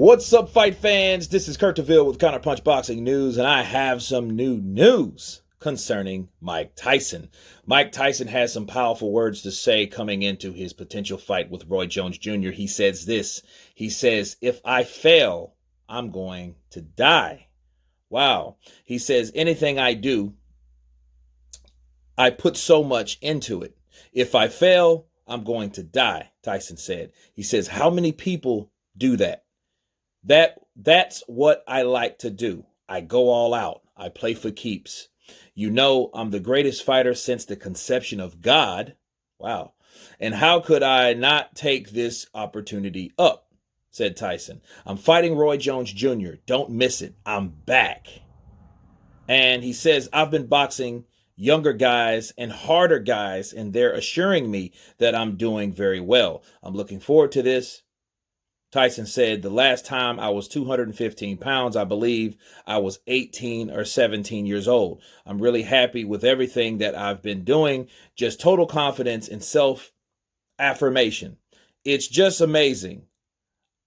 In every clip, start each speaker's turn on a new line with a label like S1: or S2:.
S1: What's up, fight fans? This is Kurt DeVille with Counterpunch Boxing News, and I have some new news concerning Mike Tyson. Mike Tyson has some powerful words to say coming into his potential fight with Roy Jones Jr. He says this. He says, "If I fail, I'm going to die." Wow. He says, anything I do, I put so much into it. If I fail, I'm going to die, Tyson said. He says, how many people do that? That's what I like to do. I go all out. I play for keeps. You know, I'm the greatest fighter since the conception of God. Wow. And how could I not take this opportunity up? Said Tyson. I'm fighting Roy Jones Jr. Don't miss it. I'm back. And he says, I've been boxing younger guys and harder guys, and they're assuring me that I'm doing very well. I'm looking forward to this. Tyson said, the last time I was 215 pounds, I believe I was 18 or 17 years old. I'm really happy with everything that I've been doing. Just total confidence and self-affirmation. It's just amazing.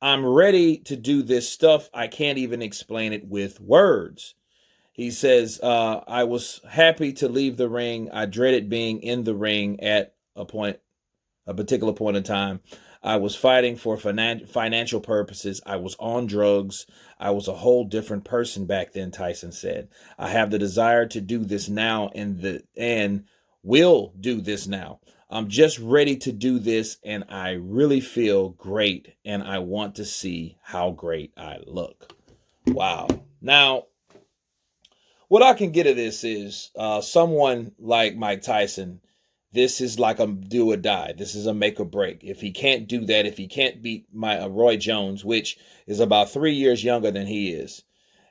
S1: I'm ready to do this stuff. I can't even explain it with words. He says, I was happy to leave the ring. I dreaded being in the ring at a particular point in time. I was fighting for financial purposes. I was on drugs. I was a whole different person back then, Tyson said. I have the desire to do this now and will do this now. I'm just ready to do this, and I really feel great, and I want to see how great I look. Wow. Now, what I can get of this is someone like Mike Tyson. This is like a do or die. This is a make or break. If he can't do that, if he can't beat Roy Jones, which is about 3 years younger than he is,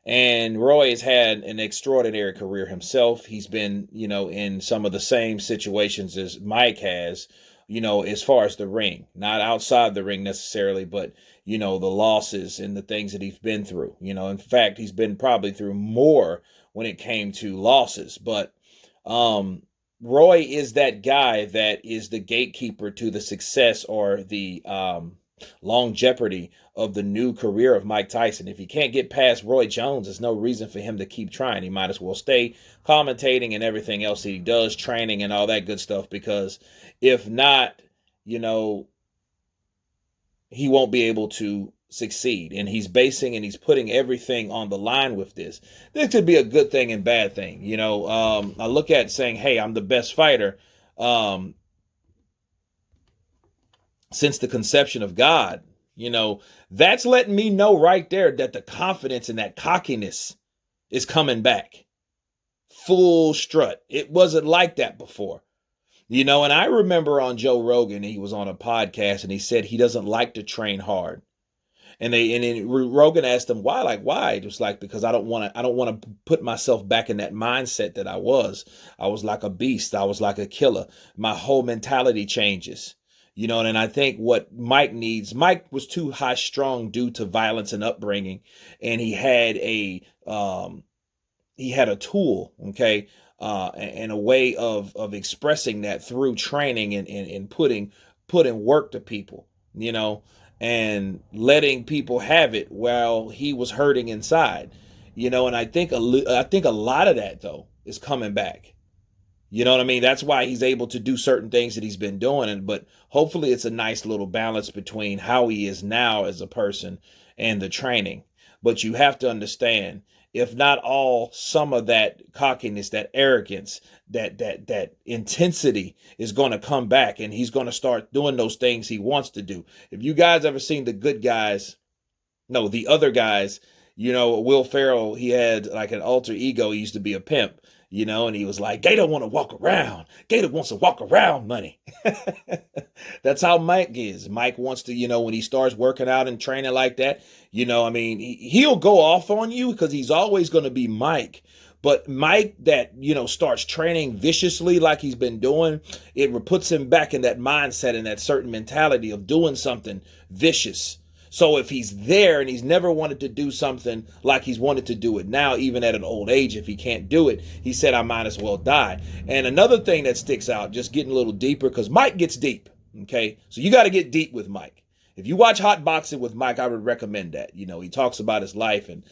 S1: and Roy has had an extraordinary career himself. He's been, in some of the same situations as Mike has, as far as the ring, not outside the ring necessarily, but, the losses and the things that he's been through. In fact, he's been probably through more when it came to losses, but, Roy is that guy that is the gatekeeper to the success or the longevity of the new career of Mike Tyson. If he can't get past Roy Jones, there's no reason for him to keep trying. He might as well stay commentating and everything else that he does, training and all that good stuff, because if not, he won't be able to succeed. And he's putting everything on the line with this. This could be a good thing and bad thing. I look at saying, hey, I'm the best fighter since the conception of God. That's letting me know right there that the confidence and that cockiness is coming back. Full strut. It wasn't like that before. And I remember on Joe Rogan, he was on a podcast and he said he doesn't like to train hard. And then Rogan asked him why, It was like, because I don't want to put myself back in that mindset that I was. I was like a beast. I was like a killer. My whole mentality changes, and I think what Mike was too high strung due to violence and upbringing. And he had a tool, okay, and a way of expressing that through training and putting work to people, and letting people have it while he was hurting inside, and I think a lot of that though is coming back. You know what I mean? That's why he's able to do certain things that he's been doing, but hopefully it's a nice little balance between how he is now as a person and the training. But you have to understand, if not all, some of that cockiness, that arrogance, that intensity is going to come back, and he's going to start doing those things he wants to do. If you guys ever seen the other guys, Will Ferrell, he had like an alter ego. He used to be a pimp, and he was like, Gator want to walk around. Gator wants to walk around money. That's how Mike is. Mike wants to, when he starts working out and training like that, he'll go off on you because he's always going to be Mike. But Mike that, starts training viciously like he's been doing, it puts him back in that mindset and that certain mentality of doing something vicious. So if he's there and he's never wanted to do something like he's wanted to do it now, even at an old age, if he can't do it, he said, I might as well die. And another thing that sticks out, just getting a little deeper, because Mike gets deep, okay? So you got to get deep with Mike. If you watch Hot Boxing with Mike, I would recommend that. He talks about his life and,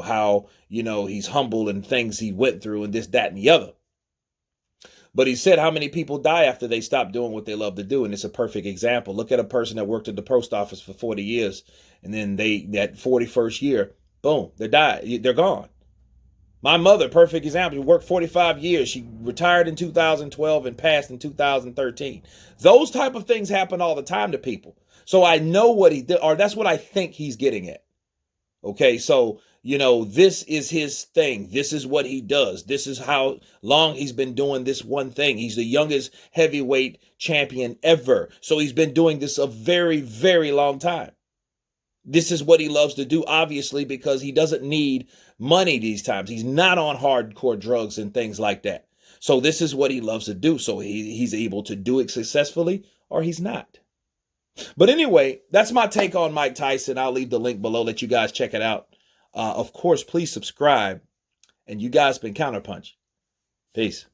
S1: how, he's humble and things he went through and this, that, and the other. But he said how many people die after they stop doing what they love to do. And it's a perfect example. Look at a person that worked at the post office for 40 years. And then that 41st year, boom, they die. They're gone. My mother, perfect example. She worked 45 years. She retired in 2012 and passed in 2013. Those type of things happen all the time to people. So I know what he did, or that's what I think he's getting at. Okay, so, this is his thing. This is what he does. This is how long he's been doing this one thing. He's the youngest heavyweight champion ever. So he's been doing this a very, very long time. This is what he loves to do, obviously, because he doesn't need money these times. He's not on hardcore drugs and things like that. So this is what he loves to do. So he's able to do it successfully, or he's not. But anyway, that's my take on Mike Tyson. I'll leave the link below. Let you guys check it out. Of course, please subscribe. And you guys been Counterpunch. Peace.